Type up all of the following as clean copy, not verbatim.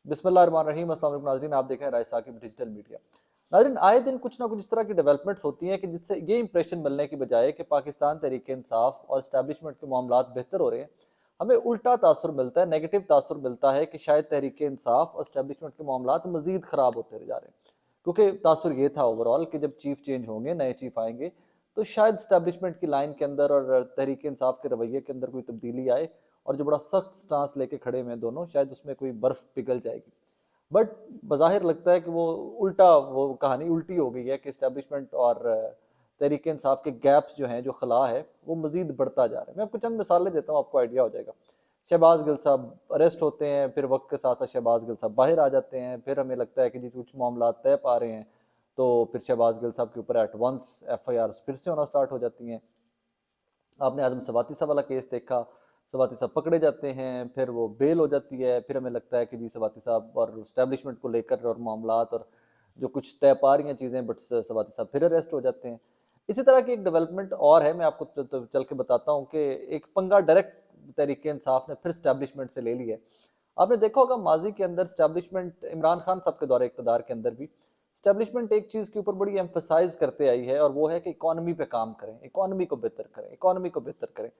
बिस्मिल्लाहिर्रहमानिर्रहीम। अस्सलाम वालेकुम नाज़रीन, आप देख रहे हैं राय साकिब डिजिटल मीडिया। नाज़रीन, आए दिन कुछ ना कुछ इस तरह की डेवलपमेंट्स होती हैं कि जिससे ये इंप्रेशन मिलने की बजाय कि पाकिस्तान तहरीक-ए-इंसाफ और इस्टेब्लिशमेंट के मामलात बेहतर हो रहे हैं, हमें उल्टा तासुर मिलता है, नेगेटिव तासुर मिलता है कि शायद तहरीक-ए-इंसाफ और इस्टेब्लिशमेंट के मामलात मज़ीद ख़राब होते जा रहे हैं। क्योंकि तासुर ये था ओवरऑल कि जब चीफ चेंज होंगे, नए चीफ आएंगे, तो शायद इस्टेब्लिशमेंट की लाइन के अंदर और तहरीक-ए-इंसाफ के रवैये के अंदर कोई तब्दीली आए और जो बड़ा सख्त स्टांस लेके खड़े हुए हैं दोनों, शायद उसमें कोई बर्फ़ पिघल जाएगी। बट बज़ाहिर लगता है कि वो उल्टा, वो कहानी उल्टी हो गई है कि इस्टेब्लिशमेंट और तहरीक इंसाफ के गैप्स जो हैं, जो खला है, वो मजीद बढ़ता जा रहा है। मैं आपको चंद मिसालें देता हूँ, आपको आइडिया हो जाएगा। शहबाज गिल साहब अरेस्ट होते हैं, फिर वक्त के साथ साथ शहबाज गिल साहब बाहर आ जाते हैं, फिर हमें लगता है कि जी कुछ मामला तय पा रहे हैं, तो फिर शहबाज गिल साहब के ऊपर एट वंस FIR फिर से होना स्टार्ट हो जाती हैं। आपने आजम सवाती साहब वाला केस देखा, सवाती साहब पकड़े जाते हैं, फिर वो बेल हो जाती है, फिर हमें लगता है कि जी सवाती साहब और इस्टेब्लिशमेंट को लेकर और मामलात और जो कुछ तय पा रही हैं चीज़ें, बट सवाती साहब फिर अरेस्ट हो जाते हैं। इसी तरह की एक डेवलपमेंट और है, मैं आपको चल के बताता हूँ कि एक पंगा डायरेक्ट तरीके इंसाफ ने फिर इस्टेब्लिशमेंट से ले लिया है। आपने देखा होगा माजी के अंदर इस्टेब्लिशमेंट इमरान खान साहब के दौरे इक़्तिदार के अंदर भी इस्टेब्लिशमेंट एक चीज़ के ऊपर बड़ी एम्फसाइज करते आई है, और वो है कि इकॉनमी पे काम करें, इकॉनमी को बेहतर करें, इकॉनमी को बेहतर करें।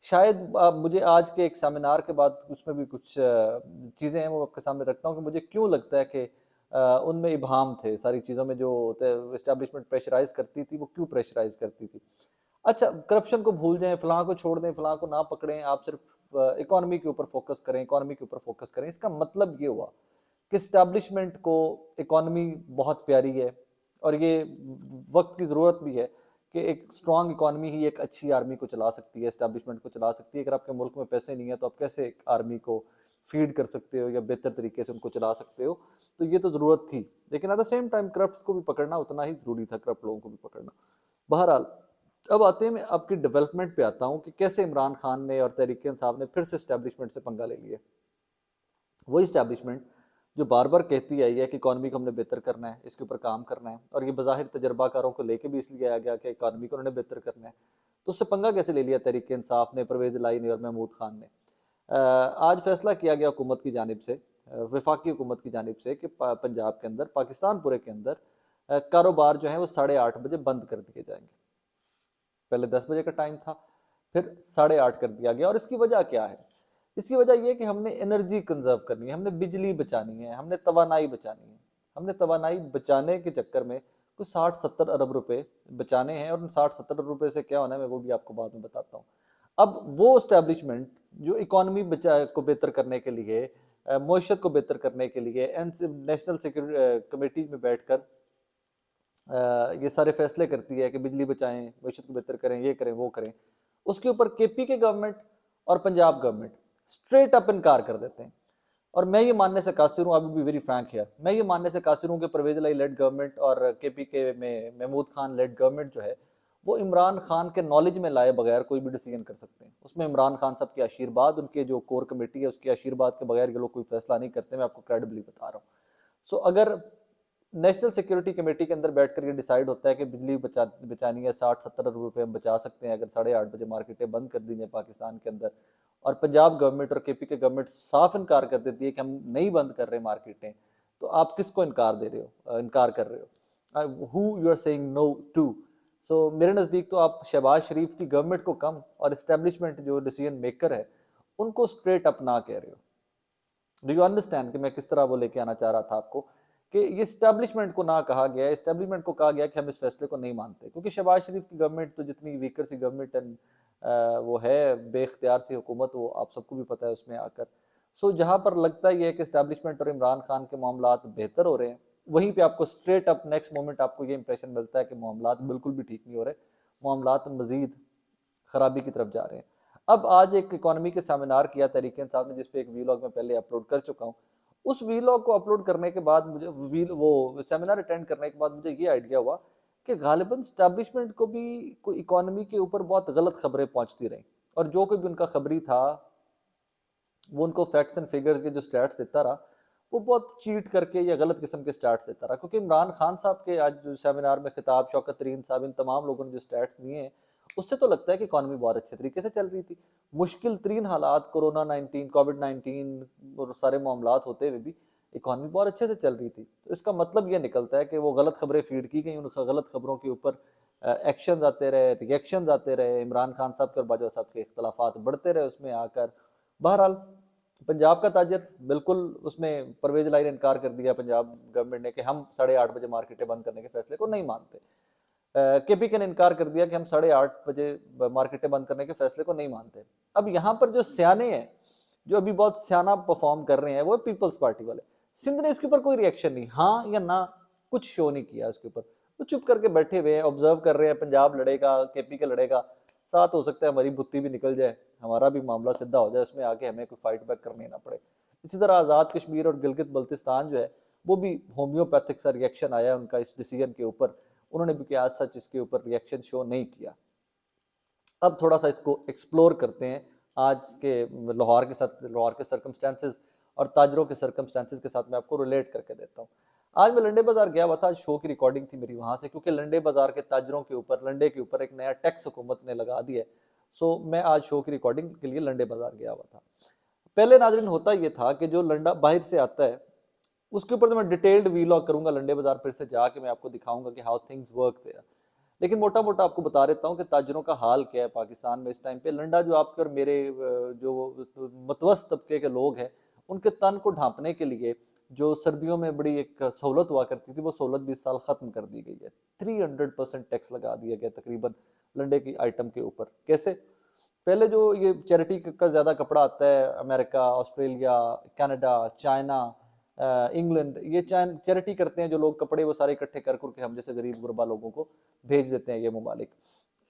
शायद मुझे आज के एक सेमिनार के बाद उसमें भी कुछ चीज़ें हैं वो आपके सामने रखता हूँ कि मुझे क्यों लगता है कि उनमें इबाहम थे सारी चीज़ों में, जो इस्टेब्लिशमेंट प्रेशराइज करती थी, वो क्यों प्रेशराइज करती थी। अच्छा, करप्शन को भूल जाएं, फलां को छोड़ दें, फलां को ना पकड़ें, आप सिर्फ इकॉनमी के ऊपर फोकस करें, इकॉनमी के ऊपर फोकस करें। इसका मतलब ये हुआ कि स्टैब्लिशमेंट को इकॉनमी बहुत प्यारी है, और ये वक्त की ज़रूरत भी है कि एक स्ट्रॉन्ग इकॉनमी ही एक अच्छी आर्मी को चला सकती है, स्टैब्लिशमेंट को चला सकती है। अगर आपके मुल्क में पैसे नहीं है तो आप कैसे एक आर्मी को फीड कर सकते हो या बेहतर तरीके से उनको चला सकते हो। तो ये तो ज़रूरत थी, लेकिन at the same time corrupt को भी पकड़ना उतना ही ज़रूरी था, करप्ट लोगों को भी पकड़ना। बहरहाल, अब आते हैं, मैं आपकी डेवलपमेंट पे आता हूँ कि कैसे इमरान खान ने और तहरीक इंसाफ ने फिर से स्टैब्लिशमेंट से पंगा ले लिया। वही स्टैब्लिशमेंट जो बार बार कहती आई है कि इकॉनमी को हमने बेहतर करना है, इसके ऊपर काम करना है, और ये बज़ाहिर तजर्बाकारों को लेके भी इसलिए आया गया कि इकॉनमी को उन्होंने बेहतर करना है। तो उससे पंगा कैसे ले लिया तहरीक इंसाफ ने, परवेज लाई ने और महमूद खान ने। आज फैसला किया गया हुकूमत की जानिब से, वफाकी हुकूमत की जानिब से, कि पंजाब के अंदर, पाकिस्तान पूरे के अंदर कारोबार जो है वो 8:30 बजे बंद कर दिए जाएंगे। पहले 10 बजे का टाइम था, फिर 8:30 कर दिया गया। और इसकी वजह क्या है? इसकी वजह यह है कि हमने एनर्जी कंजर्व करनी है, हमने बिजली बचानी है, हमने तवानाई बचानी है। हमने तवानाई बचाने के चक्कर में कुछ 60-70 अरब रुपए बचाने हैं, और उन 60-70 अरब रुपए से क्या होना है मैं वो भी आपको बाद में बताता हूँ। अब वो स्टैब्लिशमेंट जो इकॉनमी बचा को बेहतर करने के लिए, मईशत को बेहतर करने के लिए नेशनल सिक्योरिटी कमेटी में बैठकर ये सारे फैसले करती है कि बिजली बचाएं, मईशत को बेहतर करें, ये करें, वो करें, उसके ऊपर KP के गवर्नमेंट और पंजाब गवर्नमेंट स्ट्रेट अप इनकार कर देते हैं। और मैं ये मानने से कासिर हूँ, अभी भी वेरी फ्रैंक है, मैं ये मानने से कासिर हूँ कि परवेज लाई लेड गवर्नमेंट और KP के में महमूद खान लेड गवर्नमेंट जो है, वो इमरान खान के नॉलेज में लाए बगैर कोई भी डिसीजन कर सकते हैं। उसमें इमरान खान साहब के आशीर्वाद, उनके जो कोर कमेटी है उसके आशीर्वाद के बगैर ये लोग कोई फैसला नहीं करते। मैं आपको क्रेडिबली बता रहा हूँ। सो अगर नेशनल सिक्योरिटी कमेटी के अंदर बैठकर ये डिसाइड होता है कि बिजली बचानी है, 60-70 अरब रुपए हम बचा सकते हैं अगर 8:30 बजे मार्केटें बंद कर दी जाए पाकिस्तान के अंदर, और पंजाब गवर्नमेंट और KP के गवर्नमेंट साफ इनकार कर देती है कि हम नहीं बंद कर रहे मार्केटें, तो आप किसको इनकार दे रहे हो, इनकार कर रहे हो, who you are saying no to. So मेरे नज़दीक तो आप शहबाज शरीफ की गवर्नमेंट को कम, और इस्टेब्लिशमेंट जो डिसीजन मेकर है उनको स्ट्रेट अप ना कह रहे हो। डू यू अंडरस्टैंड कि मैं किस तरह वो लेके आना चाह रहा था आपको, कि ये स्टैब्लिशमेंट को ना कहा गया, स्टैब्लिशमेंट को कहा गया कि हम इस फैसले को नहीं मानते, क्योंकि शहबाज शरीफ की गवर्नमेंट तो जितनी वीकर सी गवर्नमेंट एंड वो है, बेख्तियार सी हुकूमत, वो आप सबको भी पता है उसमें आकर। सो जहाँ पर लगता ही है कि स्टैब्लिशमेंट और इमरान खान के मामलात बेहतर हो रहे हैं, वहीं पे आपको स्ट्रेट अप नेक्स्ट मोमेंट आपको ये इंप्रेशन मिलता है कि मामलात बिल्कुल भी ठीक नहीं हो रहे, मामलात मजीद खराबी की तरफ जा रहे हैं। अब आज एक इकोनॉमी के सेमिनार किया तरीके साहब ने, जिसपे एक वीलॉग में पहले अपलोड कर चुका हूँ। उस वीलॉग को अपलोड करने के बाद मुझे वो सेमिनार अटेंड करने के बाद मुझे ये आइडिया हुआ कि गालिबन स्टैब्लिशमेंट को भी कोई इकोनॉमी के ऊपर बहुत गलत खबरें पहुंचती रही, और जो कोई भी उनका खबरी था वो उनको फैक्ट्स एंड फिगर्स के जो स्टैट्स देता रहा, वो बहुत चीट करके या गलत किस्म के स्टैट्स देता रहा। क्योंकि इमरान खान साहब के आज जो सेमिनार में खिताब, शौकत तरीन साहब, इन तमाम लोगों ने जो स्टैट्स दिए हैं, उससे तो लगता है कि इकॉनमी बहुत अच्छे तरीके से चल रही थी। मुश्किल तरीन हालात, कोरोना 19, कोविड 19 और सारे मामलात होते हुए भी इकॉनमी बहुत अच्छे से चल रही थी। तो इसका मतलब ये निकलता है कि वो गलत खबरें फीड की गई, उन गलत खबरों के ऊपर एक्शन आते रहे, रिएक्शन आते रहे, इमरान खान साहब के और बाजवा साहब के इख्तलाफात बढ़ते रहे उसमें आकर। बहरहाल पंजाब का ताजर बिल्कुल उसमें परवेज लाई ने इनकार कर दिया पंजाब गवर्नमेंट ने कि हम 8:30 बजे मार्केटें बंद करने के फैसले को नहीं मानते। केपीके ने इनकार कर दिया कि हम 8:30 बजे मार्केटें बंद करने के फैसले को नहीं मानते। अब यहाँ पर जो सियाने हैं, जो अभी बहुत सियाना परफॉर्म कर रहे हैं, वो पीपल्स पार्टी वाले। सिंध ने इसके ऊपर कोई रिएक्शन नहीं, हाँ या ना, कुछ शो नहीं किया उसके ऊपर। वो चुप करके बैठे हुए हैं, ऑब्जर्व कर रहे हैं, पंजाब लड़ेगा, केपीके लड़ेगा, साथ हो सकता है हमारी बुत्ती भी निकल जाए, हमारा भी मामला सीधा हो जाए, उसमें आके हमें कोई फाइट बैक करनी ना पड़े। इसी तरह आज़ाद कश्मीर और गिलगित बल्तिस्तान जो है, वो भी होम्योपैथिक सा रिएक्शन आया उनका इस डिसीजन के ऊपर। उन्होंने भी क्या सच इसके ऊपर रिएक्शन शो नहीं किया। अब थोड़ा सा इसको एक्सप्लोर करते हैं आज के लाहौर के साथ, लाहौर के सर्कमस्टेंसेस और ताजरों के सर्कमस्टेंसेस के साथ मैं आपको रिलेट करके देता हूँ। आज मैं लंडे बाजार गया हुआ था, आज शो की रिकॉर्डिंग थी मेरी वहां से, क्योंकि लंडे बाजार के ताजरों के ऊपर, लंडे के ऊपर एक नया टैक्स हुकूमत ने लगा दिया है। सो मैं आज शो की रिकॉर्डिंग के लिए लंडे बाजार गया हुआ था। पहले नाजरीन होता ये था कि जो लंडा बाहर से आता है उसके ऊपर तो मैं डिटेल्ड वीलॉग करूंगा, लंडे बाजार फिर से जाके मैं आपको दिखाऊंगा कि हाउ थिंग्स वर्क देयर। लेकिन मोटा मोटा आपको बता देता हूँ कि ताजरों का हाल क्या है पाकिस्तान में इस टाइम पे। लंडा जो आपके और मेरे जो मतवस्त तबके के लोग हैं, उनके तन को ढांपने के लिए जो सर्दियों में बड़ी एक सहूलत हुआ करती थी, वो सहूलत भी इस साल खत्म कर दी गई है। 300% टैक्स लगा दिया गया तकरीबन लंडे की आइटम के ऊपर। कैसे? पहले जो ये चैरिटी का ज्यादा कपड़ा आता है, America, Australia, Canada, China, England, ये चैरिटी करते हैं जो लोग कपड़े, वो सारे इकट्ठे कर करके हम जैसे गरीब गुरबा लोगों को भेज देते हैं ये ममालिक।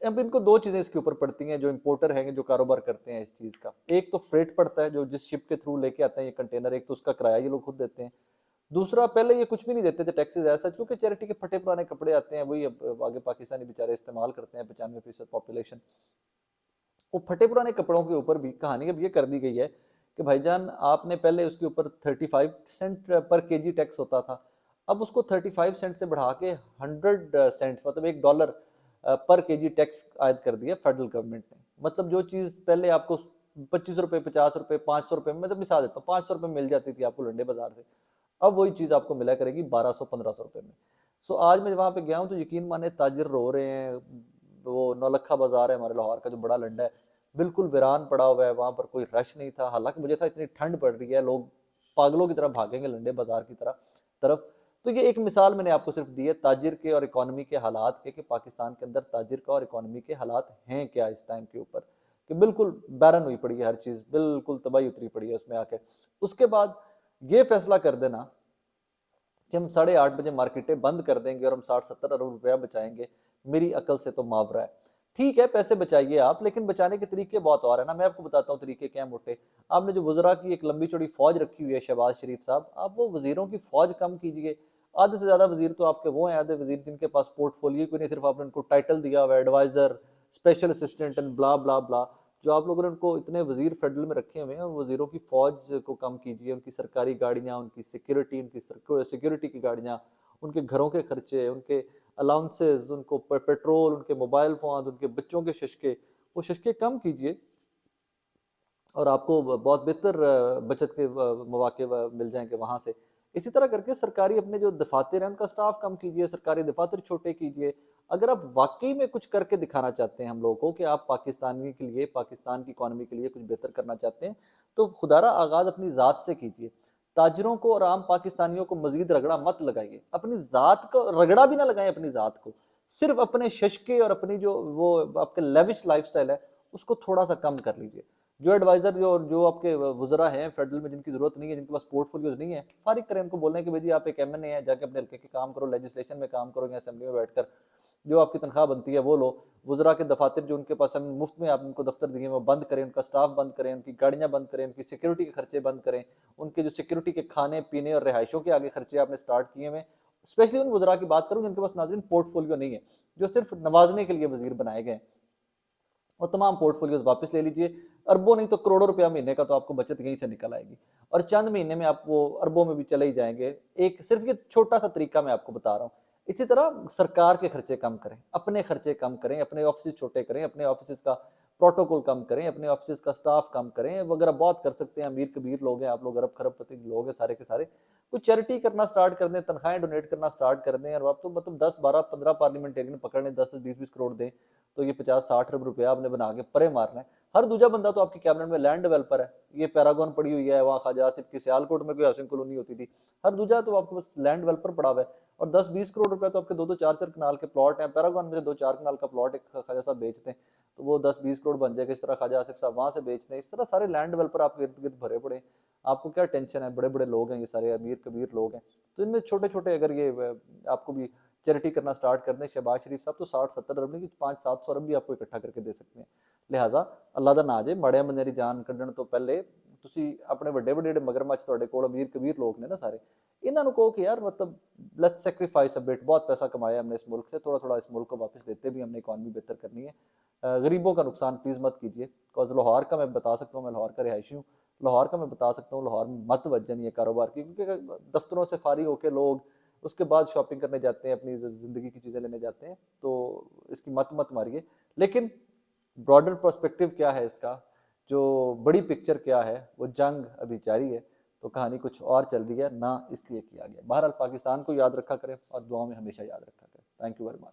अब इनको दो चीजें इसके ऊपर पड़ती हैं, जो इंपोर्टर हैं जो कारोबार करते हैं इस चीज का। एक तो फ्रेट पड़ता है, जो जिस शिप के थ्रू लेके आते हैं ये कंटेनर, एक तो उसका किराया ये लोग खुद देते हैं। दूसरा, पहले ये कुछ भी नहीं देते थे टैक्सेस ऐसा, क्योंकि चैरिटी के फटे पुराने कपड़े आते हैं, वही अब आगे पाकिस्तानी बेचारे इस्तेमाल करते हैं, 95% पॉपुलेशन। वो फटे पुराने कपड़ों के ऊपर भी कहानी अब ये कर दी गई है कि भाईजान आपने पहले उसके ऊपर 35 सेंट पर केजी टैक्स होता था, अब उसको 35 सेंट से बढ़ा के 100 सेंट्स मतलब $1 पर केजी टैक्स आयद कर दिया फेडरल गवर्नमेंट ने। मतलब जो चीज पहले आपको 25 रुपए, 50 रुपए, 500 रुपए में, मतलब मिसाल देता हूँ, 500 रुपए मिल जाती थी आपको लंडे बाजार से, अब वही चीज आपको मिला करेगी 1200-1500 रुपए में। सो आज मैं वहां पे गया हूँ तो यकीन माने ताजिर रो रहे हैं। वो नौलखा बाजार है हमारे लाहौर का जो बड़ा लंडा है, बिल्कुल वीरान पड़ा हुआ है, वहां पर कोई रश नहीं था। हालांकि मुझे था इतनी ठंड पड़ रही है, लोग पागलों की तरह भागेंगे लंडे बाजार की तरफ। तो ये एक मिसाल मैंने आपको सिर्फ दी है ताजिर के और इकोनॉमी के हालात के, कि पाकिस्तान के अंदर ताजिर का और इकोनॉमी के हालात हैं क्या इस टाइम के ऊपर, कि बिल्कुल बैरन हुई पड़ी है हर चीज, बिल्कुल तबाही उतरी पड़ी है उसमें आके। उसके बाद ये फैसला कर देना कि हम 8:30 बजे मार्केटें बंद कर देंगे और हम 60-70 अरब रुपया बचाएंगे, मेरी अकल से तो मावरा है। ठीक है, पैसे बचाइए आप, लेकिन बचाने के तरीके बहुत और है ना। मैं आपको बताता हूँ तरीके क्या मोटे। आपने जो वज़रा की एक लंबी चौड़ी फौज रखी हुई है, शहबाज शरीफ साहब, आप वो वजीरों की फौज कम कीजिए। आधे से ज्यादा वजीर तो आपके वो हैं, आधे वजीर जिनके पास पोर्टफोलियो कोई नहीं, सिर्फ आपने उनको टाइटल दिया हुआ adviser, special assistant and blah blah blah. जो आप लोगों ने उनको इतने वजीर फेडरल में रखे हुए हैं, उन वजीरों की फौज को कम कीजिए, उनकी सरकारी गाड़ियां, उनकी सिक्योरिटी, उनकी सिक्योरिटी की गाड़ियां, उनके घरों के खर्चे, उनके अलाउंसेस, उनको पेट्रोल, उनके मोबाइल फोन, उनके बच्चों के शशके, वो शशके कम कीजिए और आपको बहुत बेहतर बचत के मौके मिल जाएंगे वहां से। इसी तरह करके सरकारी अपने जो दफातर हैं उनका स्टाफ कम कीजिए, सरकारी दफातर छोटे कीजिए। अगर आप वाकई में कुछ करके दिखाना चाहते हैं हम लोगों को कि आप पाकिस्तानी के लिए, पाकिस्तान की इकोनॉमी के लिए कुछ बेहतर करना चाहते हैं, तो खुदारा आगाज अपनी ज़ात से कीजिए। ताजरों को और आम पाकिस्तानियों को मजीद रगड़ा मत लगाइए, अपनी ज़ात को रगड़ा भी ना लगाएं, अपनी ज़ात को सिर्फ अपने शशके और अपनी जो वो आपके लेविश लाइफस्टाइल है उसको थोड़ा सा कम कर लीजिए। जो एडवाइजर, जो आपके वज़रा हैं फेडरल में, जिनकी जरूरत नहीं है, जिनके पास पोर्टफोलियोज नहीं है, फारिग करें उनको, बोलने कि भाई जी आप एक एमएनए हैं, जाके अपने हल्के के काम करो, लेजिस्लेशन में काम करो या असेंबली में बैठकर जो आपकी तनख्वाह बनती है वो लो। वज़रा के दफातर जो उनके पास हम मुफ्त में आप उनको दफ्तर दिए वो बंद करें, उनका स्टाफ बंद करें, उनकी गाड़ियां बंद करें, उनकी सिक्योरिटी के खर्चे बंद करें, उनके जो सिक्योरिटी के खाने पीने और रिहायशों के आगे खर्चे आपने स्टार्ट किए हुए। स्पेशली उन वज़रा की बात करूं जिनके पास नाज़रीन पोर्टफोलियो नहीं है, जो सिर्फ नवाजने के लिए वजीर बनाए गए, और तमाम पोर्टफोलियोज वापस ले लीजिए। अरबों नहीं तो करोड़ों रुपया महीने का तो आपको बचत यहीं से निकल आएगी, और चंद महीने में आप वो अरबों में भी चले ही जाएंगे। एक सिर्फ ये छोटा सा तरीका मैं आपको बता रहा हूँ। इसी तरह सरकार के खर्चे कम करें, अपने खर्चे कम करें, अपने ऑफिस छोटे करें, अपने ऑफिस का प्रोटोकॉल कम करें, अपने ऑफिस का स्टाफ कम करें। अगर आप बहुत कर सकते हैं, अमीर कबीर लोग हैं आप लोग, अरब खरबपति लोग हैं सारे के सारे, कुछ चैरिटी करना स्टार्ट कर दें, तनख्वाहें डोनेट करना स्टार्ट कर दें, और आप तो मतलब 10 12 15 पार्लियामेंटेरियन पकड़ लें, 10 20 20 करोड़ दें, तो ये 50 60 अरब रुपया आपने बना के परे मारना है। हर दूसरा बंदा तो आपकी कैबिनेट में लैंड डेवलपर है, ये पैरागॉन पड़ी हुई है, वहाँ ख्वाजा आसिफ की सियालकोट में कोई हाउसिंग कॉलोनी होती थी, हर दूसरा तो आपके पास लैंड डेवलपर पड़ा हुआ है, और 10 20 करोड़ रुपया तो आपके 2 2 4 4 कनाल के प्लॉट हैं, पैरागॉन में से 2 4 कनाल का प्लॉट एक ख्वाजा साहब बेचते हैं, तो वो 10 20 करोड़ बन जाएगा, इस तरह ख्वाजा आसिफ साहब वहां से बेचते हैं, इस तरह सारे लैंड डेवलपर आपके इर्द गिर्द भरे पड़े, आपको क्या टेंशन है, बड़े बड़े लोग हैं ये सारे, अमीर कबीर लोग हैं, तो इनमें छोटे छोटे अगर ये आपको भी चैरिटी करना स्टार्ट कर दें, शहबाज शरीफ साहब तो 60 70 अरब नहीं, 5 700 अरब भी आपको इकट्ठा करके दे सकते हैं। लिहाजा अल्लाह दा ना जे माड़े बंदे दी जान कड्ढण तो पहले ਤੁਸੀਂ ਆਪਣੇ ਵੱਡੇ ਵੱਡੇ ਜਿਹੜੇ ਮਗਰਮੱਛ ਤੁਹਾਡੇ ਕੋਲ ਅਮੀਰ ਕਬੀਰ ਲੋਕ ਨੇ ਨਾ ਸਾਰੇ, ਇਹਨਾਂ ਨੂੰ ਕਹੋ कि यार मतलब लेट्स सेक्रीफाइस अ बिट, बहुत पैसा कमाया हमने इस मुल्क से, थोड़ा थोड़ा इस मुल्क को वापस देते भी हमने इकॉनमी बेहतर करनी है, गरीबों का नुकसान प्लीज़ मत कीजिए। बिकॉज लाहौर का मैं बता सकता हूँ, मैं लाहौर का रिहायशी हूँ, लाहौर का मैं बता सकता हूँ, लाहौर में मत वजन ये कारोबार की, क्योंकि दफ्तरों से फारिग होकर लोग उसके बाद शॉपिंग करने जाते हैं, अपनी ज़िंदगी की चीज़ें लेने जाते हैं, तो इसकी मत मारिए। लेकिन ब्रॉडर पर्सपेक्टिव क्या है इसका, जो बड़ी पिक्चर क्या है, वो जंग अभी जारी है, तो कहानी कुछ और चल रही है ना, इसलिए किया गया। बहरहाल पाकिस्तान को याद रखा करें और दुआओं में हमेशा याद रखा करें। Thank you very much.